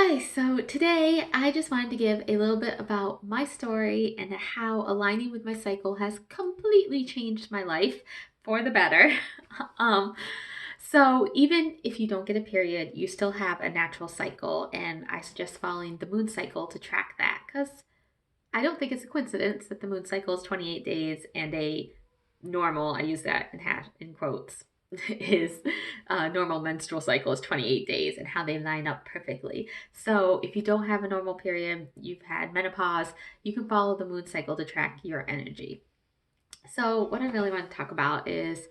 Hi, so today I just wanted to give a little bit about my story and how aligning with my cycle has completely changed my life for the better. um, so even if you don't get a period, you still have a natural cycle, and I suggest following the moon cycle to track that because I don't think it's a coincidence that the moon cycle is 28 days and a normal, I use that in quotes, is normal menstrual cycle is 28 days and how they line up perfectly. So if you don't have a normal period, you've had menopause, you can follow the moon cycle to track your energy. So, what I really want to talk about is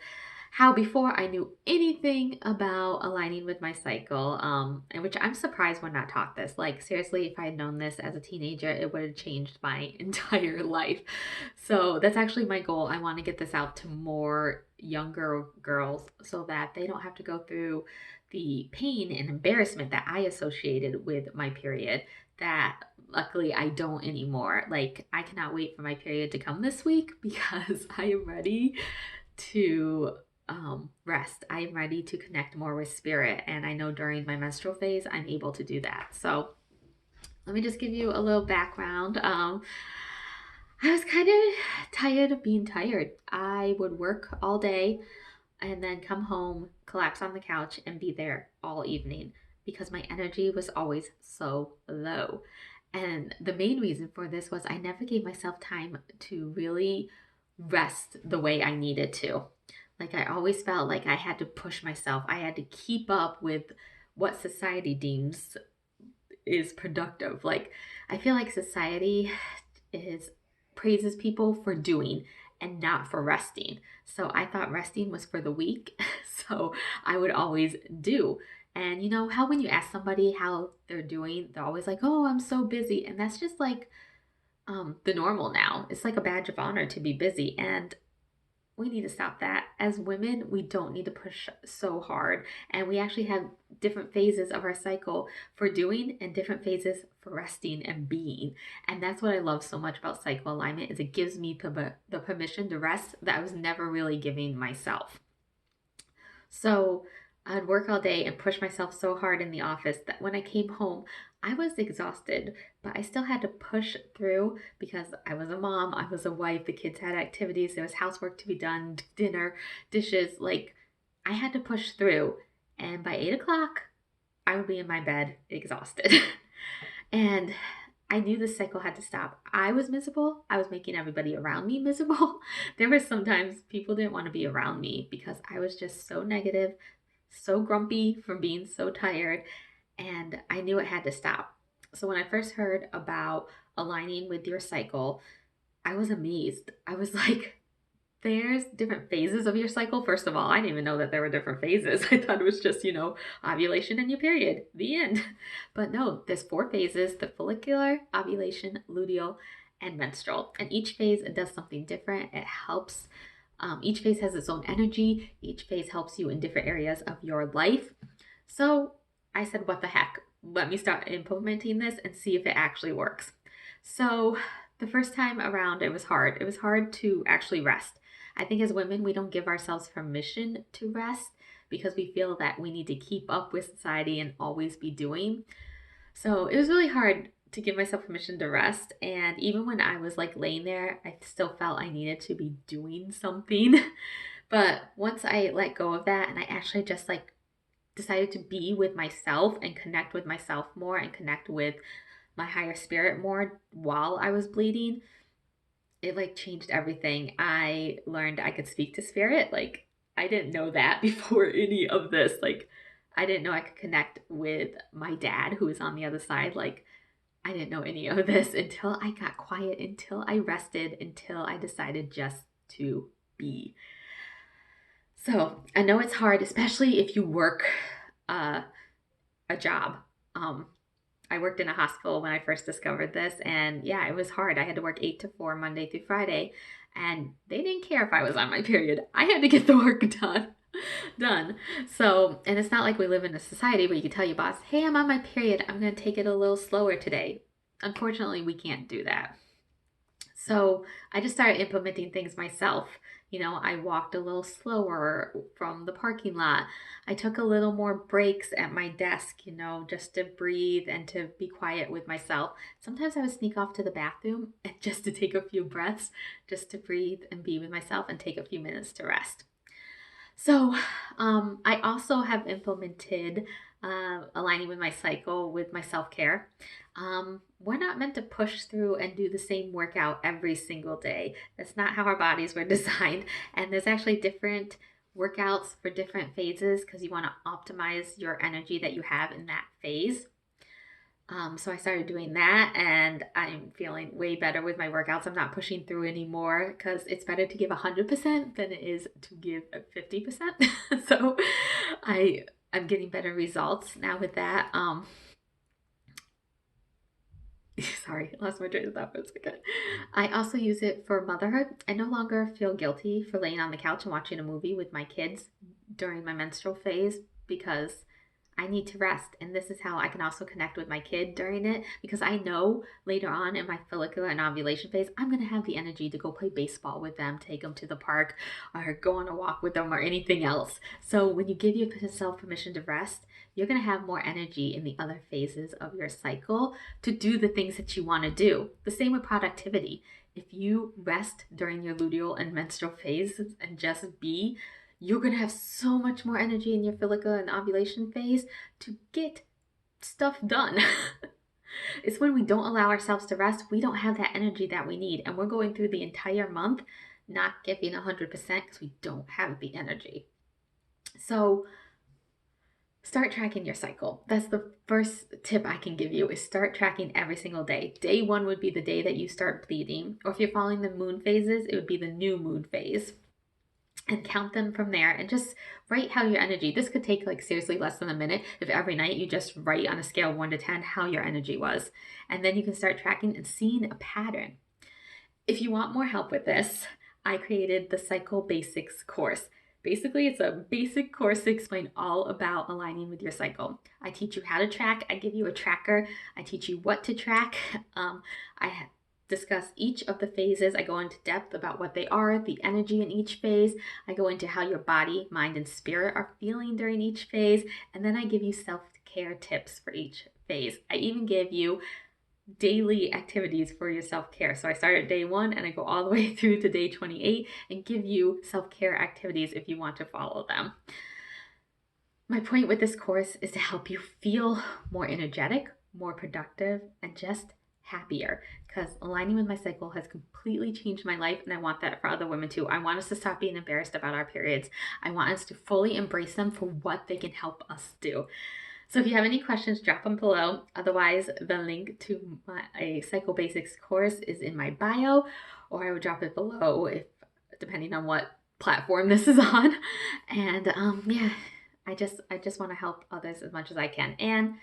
how before I knew anything about aligning with my cycle, and which I'm surprised we're not taught this. Like, seriously, if I had known this as a teenager, it would have changed my entire life. So, that's actually my goal. I want to get this out to more younger girls so that they don't have to go through the pain and embarrassment that I associated with my period. That luckily I don't anymore. Like, I cannot wait for my period to come this week because I am ready to rest. I am ready to connect more with spirit. And I know during my menstrual phase, I'm able to do that. So let me just give you a little background. I was kind of tired of being tired. I would work all day and then come home, collapse on the couch, and be there all evening because my energy was always so low. And the main reason for this was I never gave myself time to really rest the way I needed to. Like, I always felt like I had to push myself, I had to keep up with what society deems is productive. Like, I feel like society is praises people for doing and not for resting. So I thought resting was for the weak. So I would always do. And you know how when you ask somebody how they're doing, they're always like, "Oh, I'm so busy." And that's just like the normal now. It's like a badge of honor to be busy. And we need to stop that. As women, we don't need to push so hard. And we actually have different phases of our cycle for doing and different phases for resting and being. And that's what I love so much about cycle alignment is it gives me the permission to rest that I was never really giving myself. So I'd work all day and push myself so hard in the office that when I came home, I was exhausted, but I still had to push through because I was a mom, I was a wife, the kids had activities, there was housework to be done, dinner, dishes. Like, I had to push through. And by 8 o'clock, I would be in my bed exhausted. And I knew this cycle had to stop. I was miserable. I was making everybody around me miserable. There were sometimes people didn't want to be around me because I was just so negative, so grumpy from being so tired, and I knew it had to stop. So when I first heard about aligning with your cycle, I was amazed. I was like, there's different phases of your cycle. First of all, I didn't even know that there were different phases. I thought it was just, ovulation and your period, the end. But no, there's four phases: the follicular, ovulation, luteal, and menstrual. And each phase does something different. It helps, each phase has its own energy. Each phase helps you in different areas of your life. So I said, what the heck? Let me start implementing this and see if it actually works. So the first time around, it was hard. It was hard to actually rest. I think as women, we don't give ourselves permission to rest because we feel that we need to keep up with society and always be doing. So it was really hard to give myself permission to rest. And even when I was like laying there, I still felt I needed to be doing something. But once I let go of that and I actually just like decided to be with myself and connect with myself more and connect with my higher spirit more while I was bleeding, it like changed everything. I learned I could speak to spirit. Like, I didn't know that before any of this. Like, I didn't know I could connect with my dad who was on the other side. Like, I didn't know any of this until I got quiet, until I rested, until I decided just to be. So I know it's hard, especially if you work uh, a job. Um, I worked in a hospital when I first discovered this, and yeah, it was hard. I had to work 8 to 4 Monday through Friday, and they didn't care if I was on my period. I had to get the work done. Done. So, and it's not like we live in a society where you can tell your boss, "Hey, I'm on my period. I'm going to take it a little slower today." Unfortunately, we can't do that. So I just started implementing things myself. I walked a little slower from the parking lot. I took a little more breaks at my desk, just to breathe and to be quiet with myself. Sometimes I would sneak off to the bathroom and just to take a few breaths, just to breathe and be with myself and take a few minutes to rest. So, I also have implemented aligning with my cycle with my self care. We're not meant to push through and do the same workout every single day. That's not how our bodies were designed. And there's actually different workouts for different phases because you want to optimize your energy that you have in that phase. So I started doing that and I'm feeling way better with my workouts. I'm not pushing through anymore because it's better to give 100% than it is to give 50%. So I'm getting better results now with that. Sorry, I lost my train of thought for a second. I also use it for motherhood. I no longer feel guilty for laying on the couch and watching a movie with my kids during my menstrual phase because I need to rest. And this is how I can also connect with my kid during it because I know later on in my follicular and ovulation phase, I'm going to have the energy to go play baseball with them, take them to the park, or go on a walk with them, or anything else. So when you give yourself permission to rest, you're going to have more energy in the other phases of your cycle to do the things that you want to do. The same with productivity. If you rest during your luteal and menstrual phases and just be, you're going to have so much more energy in your follicle and ovulation phase to get stuff done. It's when we don't allow ourselves to rest, we don't have that energy that we need. And we're going through the entire month not giving 100% because we don't have the energy. So start tracking your cycle. That's the first tip I can give you is start tracking every single day. Day 1 would be the day that you start bleeding. Or if you're following the moon phases, it would be the new moon phase. And count them from there and just write how your energy. This could take like seriously less than a minute if every night you just write on a scale of 1 to 10 how your energy was. And then you can start tracking and seeing a pattern. If you want more help with this, I created the Cycle Basics course. Basically, it's a basic course to explain all about aligning with your cycle. I teach you how to track. I give you a tracker. I teach you what to track. I discuss each of the phases. I go into depth about what they are, the energy in each phase. I go into how your body, mind, and spirit are feeling during each phase. And then I give you self-care tips for each phase. I even give you daily activities for your self-care. So I start at day 1 and I go all the way through to day 28 and give you self-care activities if you want to follow them. My point with this course is to help you feel more energetic, more productive, and just happier because aligning with my cycle has completely changed my life and I want that for other women too. I want us to stop being embarrassed about our periods. I want us to fully embrace them for what they can help us do. So if you have any questions, drop them below. Otherwise, the link to my Cycle Basics course is in my bio, or I would drop it below if depending on what platform this is on. And yeah, I just want to help others as much as I can. And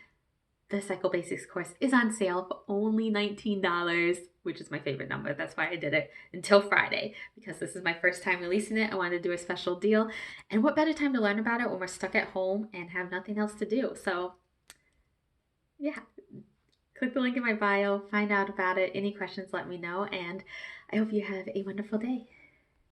the Cycle Basics course is on sale for only $19, which is my favorite number. That's why I did it until Friday, because this is my first time releasing it. I wanted to do a special deal. And what better time to learn about it when we're stuck at home and have nothing else to do? So yeah, click the link in my bio, find out about it. Any questions, let me know. And I hope you have a wonderful day.